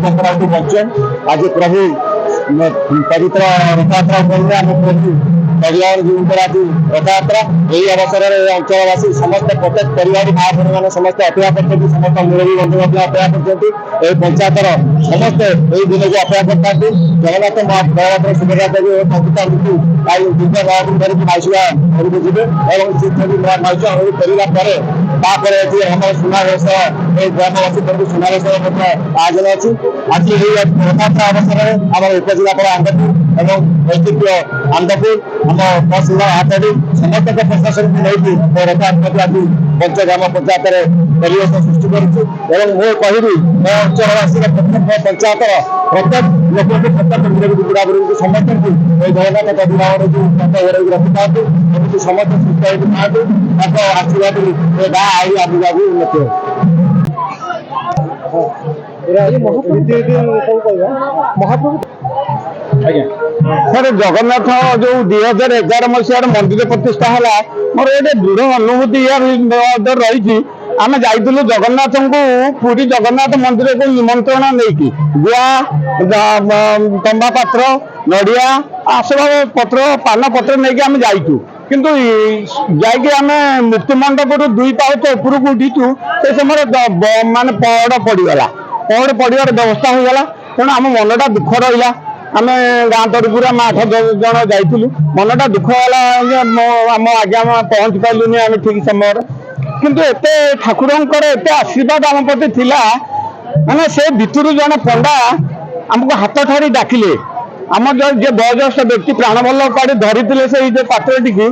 परंपरा बच्चन आज प्रभु पवित्र रथयात्रा आम प्रभु परिवार जीवन आज रथयात्रा यही अवसर में अंचलवासी समस्त प्रत्येक परिवार माँ भूमि मैंने समस्त अपेक्षा करते समस्त मुरबी बंधु अपेक्षा करते पंचायतर समस्ते यही दिन को अपेक्षा करते जगन्नाथ बलभद्र सुभद्रा देवी और पवित्र ऋतु दुर्गा बाबू धरिकी माइसिया घर को जी और माइसिया घर फेरला हम सुनावेश ग्रामवासी सुनावेश आयोजन अच्छी आज रथयात्रा अवसर में आम उपजिलापाल आनंदपुर और ऐतिह्य आनंदपुर आम तहसीलदार हाथड़ी समस्त प्रशासन को लेकिन रथयात्रा आज पंचग्राम पंचायत परिवेश सृष्टि करी अंचलवासी प्रत्येक पंचायत प्रत्येक लोक प्रत्येक बुढ़ा बुढ़ी समस्त जगन्नाथ प्रतिभाव जो रखी था समस्त सुस्थ था आशीर्वाद गाँ आई आगे आगे उन्नति सर जगन्नाथ जो 2011 मसीह मंदिर प्रतिष्ठा है मोर ये दृढ़ अनुभूति रही आम जाइलु जगन्नाथ को पूरी जगन्नाथ मंदिर को निमंत्रण नहीं गुआ तंबा पात्र नड़िया आसबाब पत्र पान पत्र नहीं आम जाइचु किंतु जाइए आम मुक्ति मंडप दुई पाउच उपरको उठीचु से समय माने पहड़ पड़गला पहड़ पड़ार व्यवस्था होगा तेणु आम मनटा दुख रहा आम गाँ तरफ आम 8 जन जाइलु मनटा दुख है आम आगे आम पहुँच पार्लुनि आम ठीक समय किंतु एते ठाकुरंकर एते आशीर्वाद आम प्रति थिला माने से भितर जन पंडा आमको हाथ ठाड़ी डाकिले आम जो वयोज्येष्ठ व्यक्ति प्राण भल काढ़ी धरी से जो पात्रटी को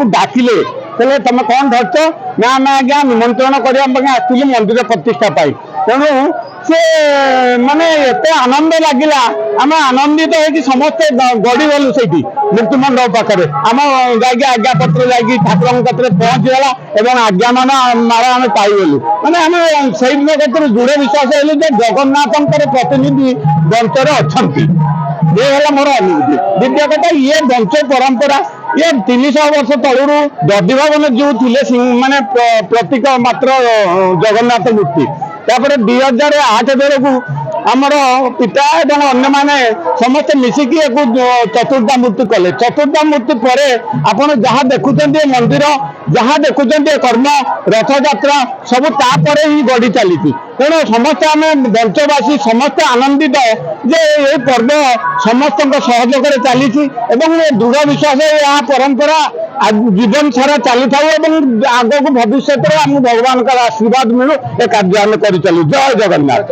डाकिले कहले तुम कौन धरच ना आम आज्ञा निमंत्रण करने आसलु मंदिर प्रतिष्ठा पाई तेणु से माने एते आनंद लगिला आम आनंदित हो समस्ते गड़ी गलु से मुक्ति मंडप पाखे आम जाकि आज्ञा पत्र जा ठाकुर कतरे पहुँचीगला और आज्ञा माला आम पाइगलु मैंने आम से दिन दृढ़ विश्वास हेलु जगन्नाथ प्रतिनिधि बंचर अच्छा ये है मोर अनुभूति द्वितीय कथा ये बंच परंपरा ये 300 वर्ष तलू दधिभवन जो थे माने प्रतीक मात्र जगन्नाथ मूर्ति तापर 2008 बेलू आमर पिता एवं अन्य माने समस्त मिसिकी चतुर्धा मूर्ति कले चतुर्धा मूर्ति पर आपण जहाँ देखुंत मंदिर जहाँ देखुंत कर्म रथ यात्रा सब तापर ही गढ़ी चली तेणु समस्त आम बंचवासी समस्त आनंदित जे ये पर्व समस्त सहयोग चली दृढ़ विश्वास यह परंपरा जीवन सारा चली था आग को भविष्य में आम भगवान का आशीर्वाद मिलू ए कार्य आम कर चलू जय जगन्नाथ।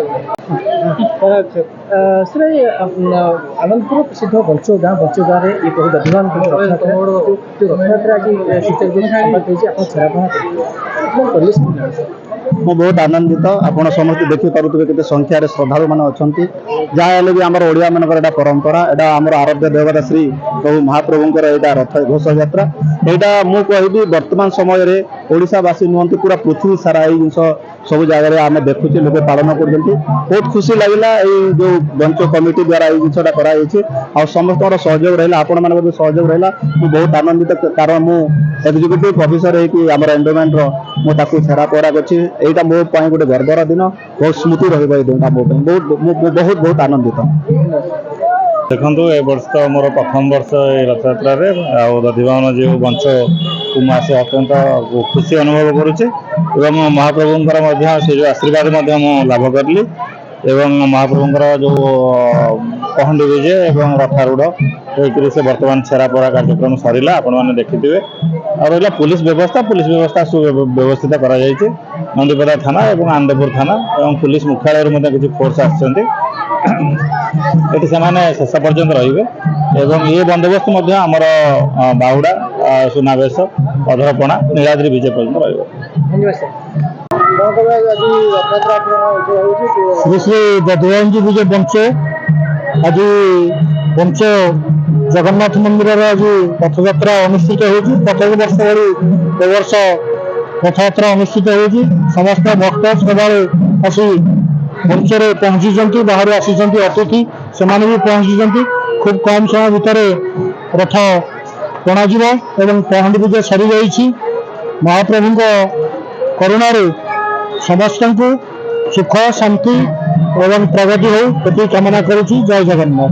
आनंदपुर प्रसिद्ध बंचो गाँव ये बहुत अभिमान रथयात्रा मु बहुत आनंदित आपड़ समस्त देखिपे के संख्यार श्रद्धालु मान अच्छा जहाँ भी आम ओडिया मानकर परंपरा यहाँ आम आराध्य देवता श्री प्रभु महाप्रभुंर यहाँ रथ घोष यात्रा यहाँ मुझे वर्तमान समय ओडावासी नुहति पूरा पृथ्वी सारा ये जिन सब जगह आम देखुचे लोग पालन कर बहुत खुशी लगला जो बंच कमिटी द्वारा ये जिनसा कराई समस्त सहयोग रहा आपण मान सहयोग रहा बहुत आनंदित कारण मु एक्जिक्यूटिव ऑफिसर होमर एंडोमेंट मुझे छेरा पहरा कर मो गोटे गर्वर दिन बहुत स्मृति रहा बहुत बहुत बहुत आनंदित। देखो ए वर्ष तो मोर प्रथम वर्ष रथयात्रा दधिभवन जो बंच को मुझे अत्यंत खुशी अनुभव करुचे महाप्रभुंर से जो आशीर्वाद लाभ करी एवं महाप्रभुंर जो पहंडी विजे और रथारूढ़ होकर से बर्तमान छेरा पहरा कार्यक्रम सरला आपण मैंने देखिथे और रहा पुलिस व्यवस्था सुव्यवस्थित कर नंदीपदा थाना और आनंदपुर थाना और पुलिस मुख्यालय किसी फोर्स आसते शेष पर्यंत रे ये बंदोबस्त आमर बाहुड़ा सुनावेश अधरपणा नीलाद्री विजय पर्यटन श्री श्री दधिभवन जी विजय बंच आज बंच जगन्नाथ मंदिर आज रथयात्रा अनुष्ठित हो प्रत्येक वर्ष भली वर्ष रथयात्रा अनुष्ठित हो समस्त भक्त श्रद्धालु आसी मंचर पहुंची बाहर आसी अतिथि से भी पहुंची खूब कम समय भितर रथ टणा एवं पहंडी पूजा सरी जाइए महाप्रभु करुणार समस्त सुख शांति এবং প্রগতি হোক এটি কামনা করছি। জয় জগন্নাথ।